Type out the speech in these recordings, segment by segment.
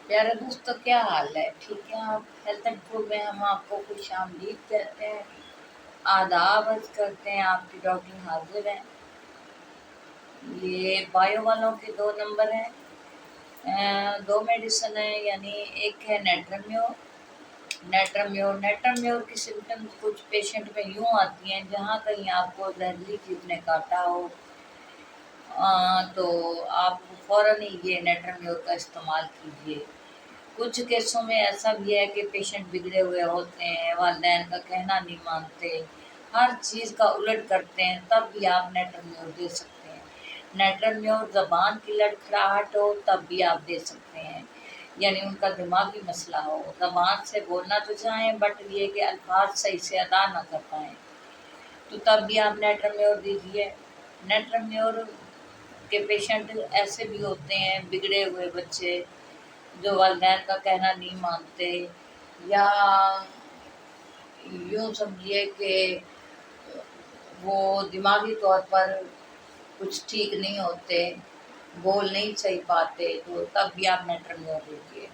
प्यारे दोस्तों, क्या हाल है? ठीक है आप? हेल्थ एंड फूड में हम आपको खुश आमदीद कहते हैं, आदाब अर्ज करते हैं। आपकी डॉक्टर हाजिर हैं। ये बायो वालों के दो नंबर हैं। दो मेडिसिन है, यानी एक है नेट्रम्योर। नेट्रम्योर की सिम्टम्स कुछ पेशेंट में यूँ आती हैं, जहाँ कहीं आपको जहरीली चीज़ ने काटा हो तो आप फ़ौरन ही ये नेट्रम्योर का इस्तेमाल कीजिए। कुछ केसों में ऐसा भी है कि पेशेंट बिगड़े हुए होते हैं, वालिदैन का कहना नहीं मानते, हर चीज़ का उलट करते हैं, तब भी आप नेट्रम्योर दे सकते हैं। नेट्रम्योर ज़बान की लड़खड़ाहट हो तब भी आप दे सकते हैं, यानी उनका दिमागी मसला हो, ज़बान से बोलना तो चाहें बट ये कि अल्फाज सही से अदा ना कर पाएँ, तो तब भी आप नेट्रम्योर दीजिए। नेट्रम्योर के पेशेंट ऐसे भी होते हैं, बिगड़े हुए बच्चे जो वालिदैन का कहना नहीं मानते, या यूँ समझिए कि वो दिमागी तौर पर कुछ ठीक नहीं होते, बोल नहीं सही पाते, तो तब भी आप नेट्रम्योर दीजिए।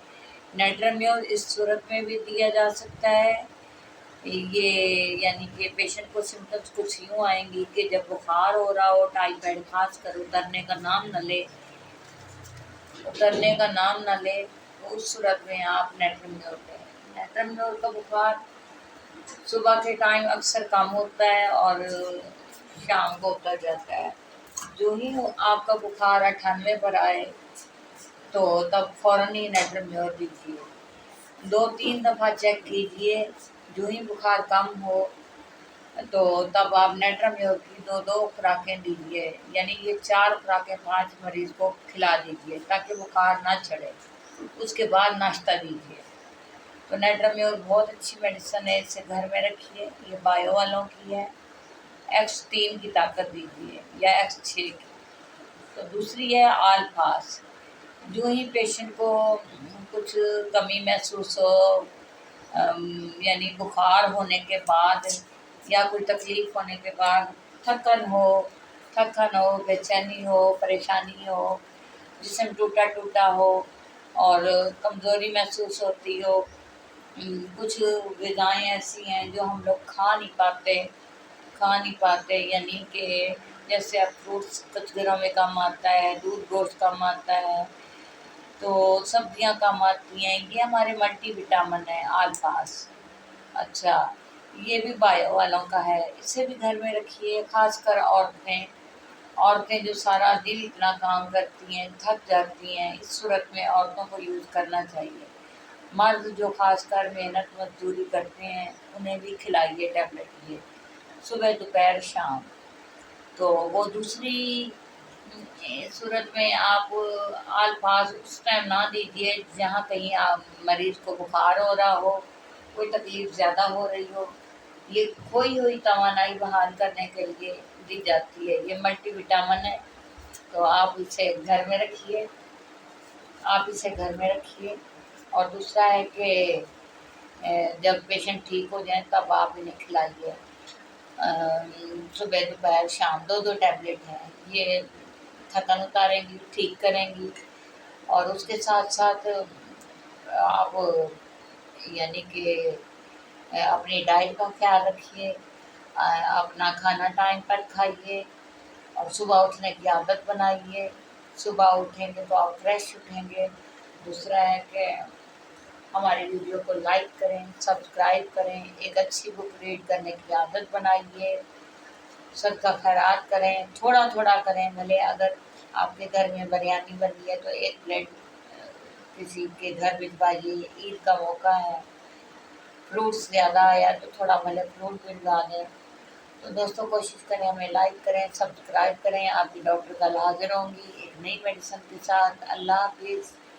नेट्रम्योर इस सूरत में भी दिया जा सकता है, ये यानी कि पेशेंट को सिम्पटम्स कुछ यूँ आएंगी कि जब बुखार हो रहा हो, टाइफाइड खास कर उतरने का नाम न ले, तो उस सूरत में आप नेट्रम्योर दें। नेट्रम्योर का बुखार सुबह के टाइम अक्सर कम होता है और शाम को उतर जाता है। जो ही आपका बुखार 98 पर आए तो तब फ़ौरन ही नेट्रम्योर दीजिए। 2-3 दफ़ा चेक कीजिए, जो ही बुखार कम हो तो तब आप नेट्रम्योर की 2-2 खुराकें दीजिए, यानी ये 4 खुराकें 5 मरीज़ को खिला दीजिए ताकि बुखार ना चढ़े। उसके बाद नाश्ता दीजिए। तो नेट्रम्योर बहुत अच्छी मेडिसिन है, इसे घर में रखिए। ये बायो वालों की है। X3 की ताकत दीजिए या X6 की। तो दूसरी है आलफास। जो ही पेशेंट को कुछ कमी महसूस हो, यानी बुखार होने के बाद या कोई तकलीफ़ होने के बाद, थकन हो, बेचैनी हो, परेशानी हो, जिस्म टूटा टूटा हो और कमज़ोरी महसूस होती हो, कुछ ग़िज़ाएँ ऐसी हैं जो हम लोग खा नहीं पाते, यानी कि जैसे अब फ्रूट्स कुछ घरों में कम आता है, दूध गोश्त कम आता है, तो सब्जियां कम आती हैं। ये हमारे मल्टीविटामिन है आलफास। अच्छा, ये भी बायो वालों का है, इसे भी घर में रखिए। खासकर औरतें जो सारा दिन इतना काम करती हैं, थक जाती हैं, इस सूरत में औरतों को यूज़ करना चाहिए। मर्द जो खासकर मेहनत मजदूरी करते हैं, उन्हें भी खिलाइए टैबलेट ये, सुबह दोपहर शाम। तो वो दूसरी सूरत में आप अल्फाज उस टाइम ना दीजिए जहाँ कहीं आप मरीज़ को बुखार हो रहा हो, कोई तकलीफ़ ज़्यादा हो रही हो। ये खोई हुई तवानाई बहाल करने के लिए दी जाती है। ये मल्टीविटामिन है, तो आप इसे घर में रखिए। और दूसरा है कि जब पेशेंट ठीक हो जाए तब आप इन्हें खिलाइए। सुबह दोपहर शाम 2-2 टैबलेट हैं, ये थकन उतारेंगी, ठीक करेंगी। और उसके साथ साथ आप यानी कि अपनी डाइट का ख्याल रखिए, अपना खाना टाइम पर खाइए और सुबह उठने की आदत बनाइए। सुबह उठेंगे तो आप फ्रेश उठेंगे। दूसरा है कि हमारी वीडियो को लाइक करें, सब्सक्राइब करें, एक अच्छी बुक रीड करने की आदत बनाइए, सदका खैरात करें, थोड़ा-थोड़ा करें। भले अगर आपके घर में बिरयानी बनी है तो 1 प्लेट किसी के घर भिजवाइए, ईद का मौका है। फ्रूट्स ज़्यादा आया तो थोड़ा भले फ्रूट भिजवा दें। तो दोस्तों, कोशिश करें, हमें लाइक करें, सब्सक्राइब करें। आपकी डॉक्टर कल हाज़िर होंगी एक नई मेडिसिन के साथ। अल्लाह हाफ़िज़।